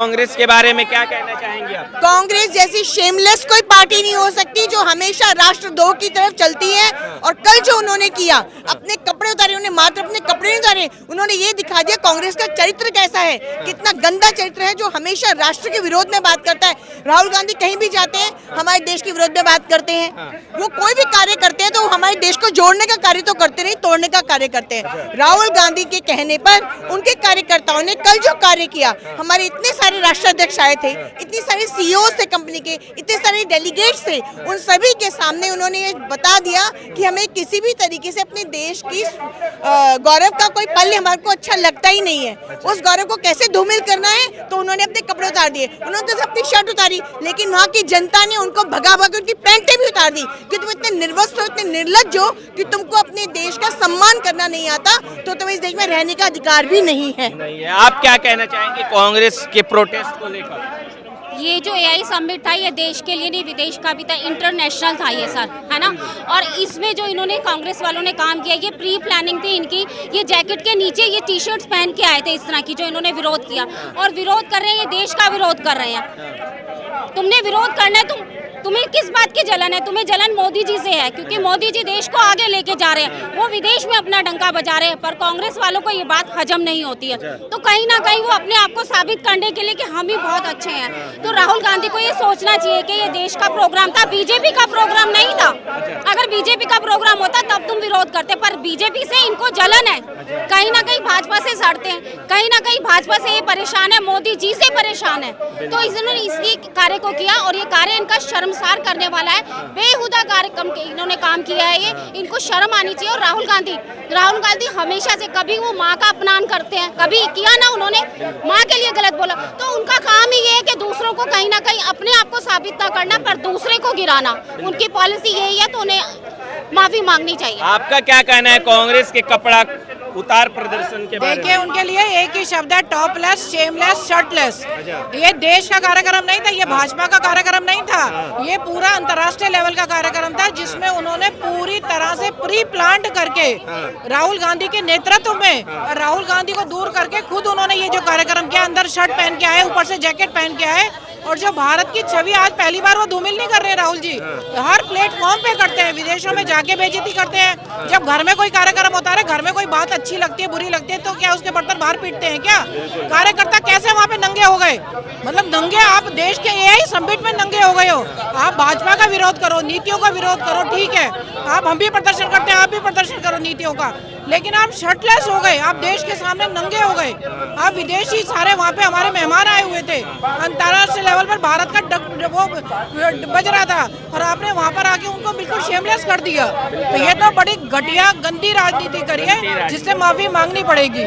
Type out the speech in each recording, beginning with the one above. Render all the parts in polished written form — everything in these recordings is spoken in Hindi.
कांग्रेस के बारे में क्या कहना चाहेंगे आप? कांग्रेस जैसी शेमलेस कोई पार्टी नहीं हो सकती जो हमेशा राष्ट्रद्रोह की तरफ चलती है। और कल जो उन्होंने किया, अपने कपड़े उतारे, उन्होंने मात्र अपने कपड़े नहीं उतारे, उन्होंने ये दिखा दिया कांग्रेस का चरित्र कैसा है, कितना गंदा चरित्र है जो हमेशा राष्ट्र के विरोध में बात करता है। राहुल गांधी कहीं भी जाते हैं हमारे देश के विरोध में बात करते हैं। वो कोई भी कार्य करते हैं तो वो हमारे देश को जोड़ने का कार्य तो करते नहीं, तोड़ने का कार्य करते हैं। राहुल गांधी के कहने पर उनके कार्यकर्ताओं ने कल जो कार्य किया, हमारे इतने सारे राष्ट्राध्यक्ष आए थे, इतनी सारे सीईओ थे कंपनी के, इतने सारे डेलीगेट्स थे, उन सभी के सामने उन्होंने ये बता दिया कि हमें किसी भी तरीके से अपने देश की गौरव का कोई पल हमारे को अच्छा लगता ही नहीं है। उस गौरव को कैसे धूमिल करना है, तो उन्होंने अपने कपड़े उतार दिए, उन्होंने तो अपनी शर्ट उतारी, लेकिन वहाँ की जनता ने उनको भगा भगा उनकी पैंटें भी उतार दी कि तुम इतने निर्वस्त्र हो, इतने निर्लज्ज हो कि तुमको अपने देश का सम्मान करना नहीं आता, तो तुम्हें इस देश में रहने का अधिकार भी नहीं है। आप क्या कहना चाहेंगे कांग्रेस के प्रोटेस्ट को लेकर? ये जो एआई समिट था ये देश के लिए नहीं विदेश का भी था, इंटरनेशनल था ये सर, है ना। और इसमें जो इन्होंने कांग्रेस वालों ने काम किया, ये प्री प्लानिंग थी इनकी। ये जैकेट के नीचे ये टी शर्ट्स पहन के आए थे इस तरह की, जो इन्होंने विरोध किया और विरोध कर रहे हैं, ये देश का विरोध कर रहे हैं। तुमने विरोध करना है, तुम्हें किस बात की जलन है? तुम्हें जलन मोदी जी से है, क्योंकि मोदी जी देश को आगे लेके जा रहे हैं, वो विदेश में अपना डंका बजा रहे हैं, पर कांग्रेस वालों को ये बात हजम नहीं होती है। तो कहीं ना कहीं वो अपने आप को साबित करने के लिए कि हम ही बहुत अच्छे हैं, तो राहुल गांधी को ये सोचना चाहिए कि ये देश का प्रोग्राम था, बीजेपी का प्रोग्राम नहीं था। अगर बीजेपी का प्रोग्राम होता तब तुम विरोध करते, पर बीजेपी से इनको जलन है, कहीं ना कहीं भाजपा से सड़ते हैं, कहीं ना कहीं भाजपा से ये परेशान है, मोदी जी से परेशान है। तो इन्होंने इसी कार्य को किया और ये कार्य इनका शर्मसार करने वाला है। बेहुदा कार्यक्रम के इन्होंने काम किया है, ये इनको शर्म आनी चाहिए। और राहुल गांधी हमेशा से, कभी वो माँ का अपमान करते हैं, कभी किया ना उन्होंने माँ के लिए गलत बोला, तो उनका काम ही ये है कि दूसरों को कहीं ना कहीं अपने आप को साबित ना करना पर दूसरे को गिराना, उनकी पॉलिसी यही है, तो उन्हें माफी मांगनी चाहिए। आपका क्या कहना है कांग्रेस के कपड़ा उतार प्रदर्शन के बारे में? देखिए, उनके लिए एक ही शब्द है, टॉपलेस, शेमलेस, शर्टलेस। ये देश का कार्यक्रम नहीं था, ये भाजपा का कार्यक्रम नहीं था, ये पूरा अंतर्राष्ट्रीय लेवल का कार्यक्रम था, जिसमें उन्होंने पूरी तरह से प्री प्लान्ड करके राहुल गांधी के नेतृत्व में, राहुल गांधी को दूर करके खुद उन्होंने ये जो कार्यक्रम किया, अंदर शर्ट पहन के आए, ऊपर से जैकेट पहन के आए। और जो भारत की छवि आज पहली बार वो धूमिल नहीं कर रहे राहुल जी, हर प्लेटफॉर्म पे करते हैं, विदेशों में जाके बेइज्जती करते हैं। जब घर में कोई कार्यक्रम होता है, घर में कोई बात अच्छी लगती है, बुरी लगती है, तो क्या उसके बर्तन बाहर पीटते हैं क्या? कार्यकर्ता कैसे वहाँ पे नंगे हो गए? मतलब नंगे, आप देश के एआई समिट में नंगे हो गए हो। आप भाजपा का विरोध करो, नीतियों का विरोध करो, ठीक है, हम भी प्रदर्शन करते हैं, आप भी प्रदर्शन करो नीतियों का, लेकिन आप शर्टलेस हो गए, आप देश के सामने नंगे हो गए। आप विदेशी सारे वहाँ पे हमारे मेहमान आए हुए थे, अंतर्राष्ट्रीय लेवल पर भारत का वो बज रहा था, और आपने वहाँ पर आके उनको बिल्कुल शेमलेस कर दिया। तो ये तो बड़ी घटिया गंदी राजनीति करी है, जिससे माफी मांगनी पड़ेगी।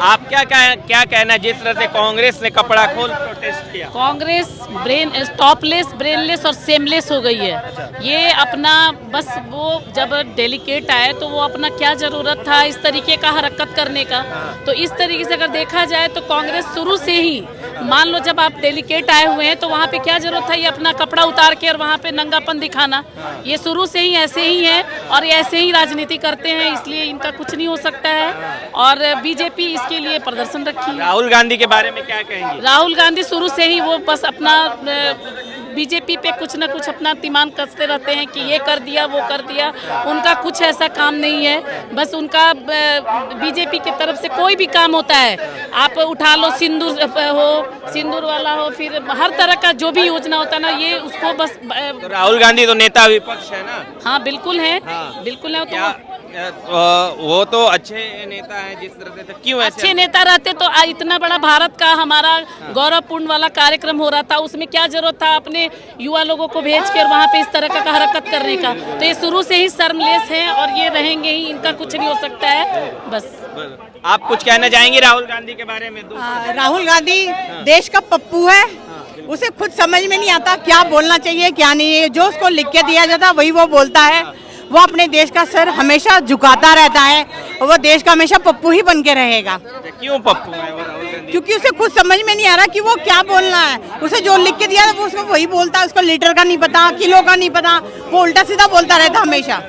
आप क्या कहना, जिस तरह से कांग्रेस ने कपड़ा खोल प्रोटेस्ट किया? कांग्रेस टॉपलेस, ब्रेनलेस और सेमलेस हो गई है। ये अपना बस, वो जब डेलीगेट आए तो वो अपना क्या जरूरत था इस तरीके का हरकत करने का? तो इस तरीके से अगर देखा जाए तो कांग्रेस शुरू से ही, मान लो जब आप डेलीगेट आए हुए हैं तो वहाँ पे क्या जरूरत था ये अपना कपड़ा उतार के और वहाँ पे नंगापन दिखाना? ये शुरू से ही ऐसे ही है और ऐसे ही राजनीति करते हैं, इसलिए इनका कुछ नहीं हो सकता है। और बीजेपी इसके लिए प्रदर्शन रखी है। राहुल गांधी के बारे में क्या कहेंगे? राहुल गांधी शुरू से ही वो बस अपना बीजेपी पे कुछ न कुछ अपना तिमान कसते रहते हैं कि ये कर दिया, वो कर दिया। उनका कुछ ऐसा काम नहीं है, बस उनका बीजेपी की तरफ से कोई भी काम होता है, आप उठा लो, सिंदूर वाला हो, फिर हर तरह का जो भी योजना होता है ना, ये उसको बस तो राहुल गांधी तो नेता विपक्ष है ना? हाँ बिल्कुल है, हाँ। बिल्कुल है। वो तो अच्छे नेता हैं जिस तरह से, तो क्यों ऐसे? अच्छे नेता रहते तो इतना बड़ा भारत का हमारा गौरवपूर्ण वाला कार्यक्रम हो रहा था, उसमें क्या जरूरत था अपने युवा लोगों को भेज कर वहाँ पे इस तरह का हरकत करने का? तो ये शुरू से ही शर्मलेस हैं और ये रहेंगे ही, इनका कुछ नहीं हो सकता है। बस आप कुछ कहना चाहेंगे राहुल गांधी के बारे में? राहुल गांधी देश का पप्पू है, उसे खुद समझ में नहीं आता क्या बोलना चाहिए क्या नहीं है, जो उसको लिख के दिया जाता वही वो बोलता है। वो अपने देश का सर हमेशा झुकाता रहता है और वो देश का हमेशा पप्पू ही बन के रहेगा। क्यों पप्पू है वो राहुल गांधी? क्योंकि उसे खुद समझ में नहीं आ रहा कि वो क्या बोलना है। उसे जो लिख के दिया वो उसको वही बोलता है, उसको लीटर का नहीं पता, किलो का नहीं पता, वो उल्टा सीधा बोलता रहता हमेशा।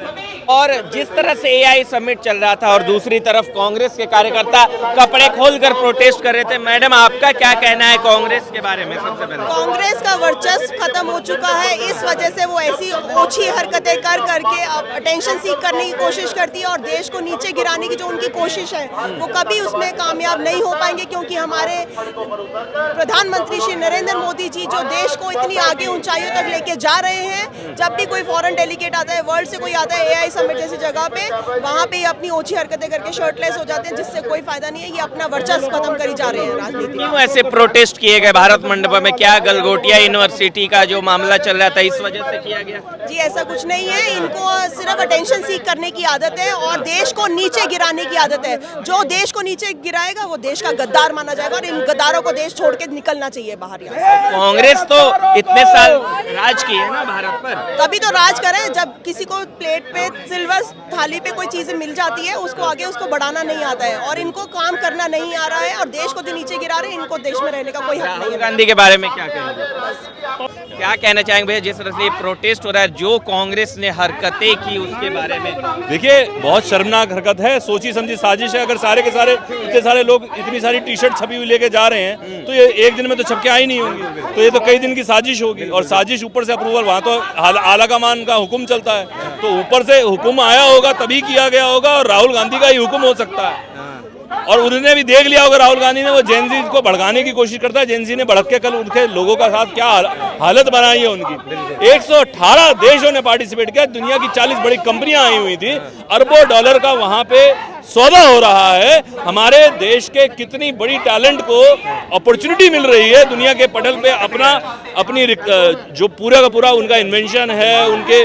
और जिस तरह से एआई समिट चल रहा था और दूसरी तरफ कांग्रेस के कार्यकर्ता कपड़े खोलकर प्रोटेस्ट कर रहे थे, मैडम आपका क्या कहना है कांग्रेस के बारे में? सबसे पहले कांग्रेस का वर्चस्व खत्म हो चुका है, इस वजह से वो ऐसी ओछी हरकतें कर करके अटेंशन सीख करने की कोशिश करती है और देश को नीचे गिराने की जो उनकी कोशिश है वो कभी उसमें कामयाब नहीं हो पाएंगे, क्योंकि हमारे प्रधानमंत्री श्री नरेंद्र मोदी जी जो देश को इतनी आगे ऊंचाइयों तक लेके जा रहे हैं, जब भी कोई फॉरेन डेलीगेट आता है, वर्ल्ड से कोई आता है एआई समिट जैसी जगह पे, वहाँ पे अपनी ओछी हरकतें करके शर्टलेस हो जाते हैं, जिससे कोई फायदा नहीं है। ये अपना वर्चस्व खत्म करी जा रहे हैं राजनीति। क्यों ऐसे प्रोटेस्ट किए गए भारत मंडप में? क्या गलगोटिया यूनिवर्सिटी का जो मामला चल रहा था इस वजह से किया गया? जी ऐसा कुछ नहीं है, इनको सिर्फ अटेंशन सीख करने की आदत है और देश को नीचे गिराने की आदत है। जो देश को नीचे गिराएगा वो देश का गद्दार माना जाएगा और इन गद्दारों को देश छोड़ के निकलना चाहिए बाहर। यहाँ कांग्रेस तो इतने साल राज की है ना भारत पर, तभी तो राज करे। जब किसी को प्लेट पे सिल्वर थाली पे कोई चीजें मिल जाती है उसको आगे उसको बढ़ाना नहीं आता है और इनको काम करना नहीं आ रहा है और देश को जो नीचे गिरा रहे हैं इनको देश में रहने का कोई हक नहीं राहुल है। गांधी के बारे में क्या कहेंगे? क्या कहना चाहेंगे भैया, जिस तरह से प्रोटेस्ट हो रहा है, जो कांग्रेस ने हरकतें की उसके बारे में? देखिए बहुत शर्मनाक हरकत है, सोची समझी साजिश है। अगर सारे के सारे इतने सारे लोग इतनी सारी टी शर्ट छपी हुई लेके जा रहे हैं तो ये एक दिन में तो छपके आई नहीं होंगी, तो ये तो कई दिन की साजिश होगी और साजिश ऊपर से अप्रूवल, वहाँ तो आला कमान का हुक्म चलता है, तो ऊपर से हुक्म आया होगा तभी किया गया होगा और राहुल गांधी का ही हुक्म हो सकता है। और उन्होंने भी देख लिया होगा, राहुल गांधी ने वो जेनजी को भड़काने की कोशिश करता है। जेनजी ने भड़क के कल उनके लोगों का साथ क्या हालत बनाई है उनकी। 118 देशों ने पार्टिसिपेट किया, दुनिया की 40 बड़ी कंपनियां आई हुई थी, अरबों डॉलर का वहां पे सौदा हो रहा है। हमारे देश के कितनी बड़ी टैलेंट को अपॉर्चुनिटी मिल रही है दुनिया के पटल पे अपनी जो पूरा का पूरा उनका इन्वेंशन है, उनके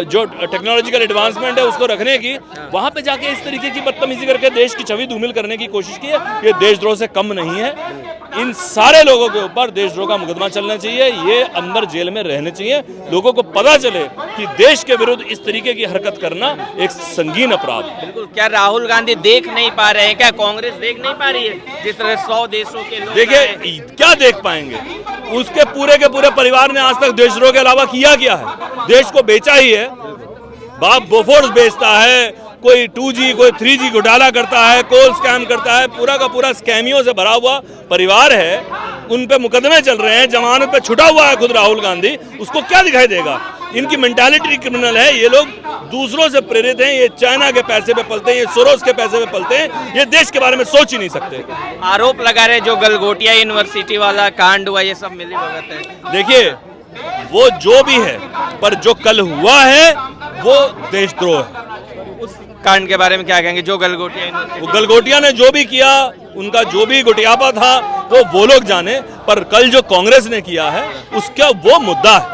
जो टेक्नोलॉजिकल एडवांसमेंट है उसको रखने की, वहां पे जाके इस तरीके की बदतमीजी करके देश की छवि धूमिल करने की कोशिश की है। ये देशद्रोह से कम नहीं है। इन सारे लोगों के ऊपर देशद्रोह का मुकदमा चलना चाहिए, ये अंदर जेल में रहने चाहिए। लोगों को पता चले कि देश के विरुद्ध इस तरीके की हरकत करना एक संगीन अपराध है। बिल्कुल। क्या राहुल गांधी देख नहीं पा रहे हैं? क्या कांग्रेस देख नहीं पा रही है? जिस तरह 100 देशों के लोग देखिए क्या देख पाएंगे, उसके पूरे के पूरे परिवार ने आज तक देशद्रोह के अलावा किया क्या है? देश को बेचा ही है, बाप बोफोर्स बेचता है, कोई 2G कोई 3G घोटाला करता है, कोल स्कैम करता है, पूरा का पूरा स्कैमियों से भरा हुआ परिवार है। उन पे मुकदमे चल रहे हैं, जमानत पे छुटा हुआ है खुद राहुल गांधी, उसको क्या दिखाई देगा? इनकी मेंटालिटी क्रिमिनल है, ये लोग दूसरों से प्रेरित हैं, ये चाइना के पैसे पे पलते हैं, ये सोरोस के पैसे पे पलते हैं, ये देश के बारे में सोच ही नहीं सकते। आरोप लगा रहे जो गलगोटिया यूनिवर्सिटी वाला कांड हुआ, ये सब मिली भगत है। देखिए वो जो भी है, पर जो कल हुआ है वो देशद्रोह है। उस कांड के बारे में क्या कहेंगे? जो गलगोटिया यूनिवर्सिटी, वो गलगोटिया ने जो भी किया, उनका जो भी गुटियापा था वो लोग जाने, पर कल जो कांग्रेस ने किया है उसका वो मुद्दा है।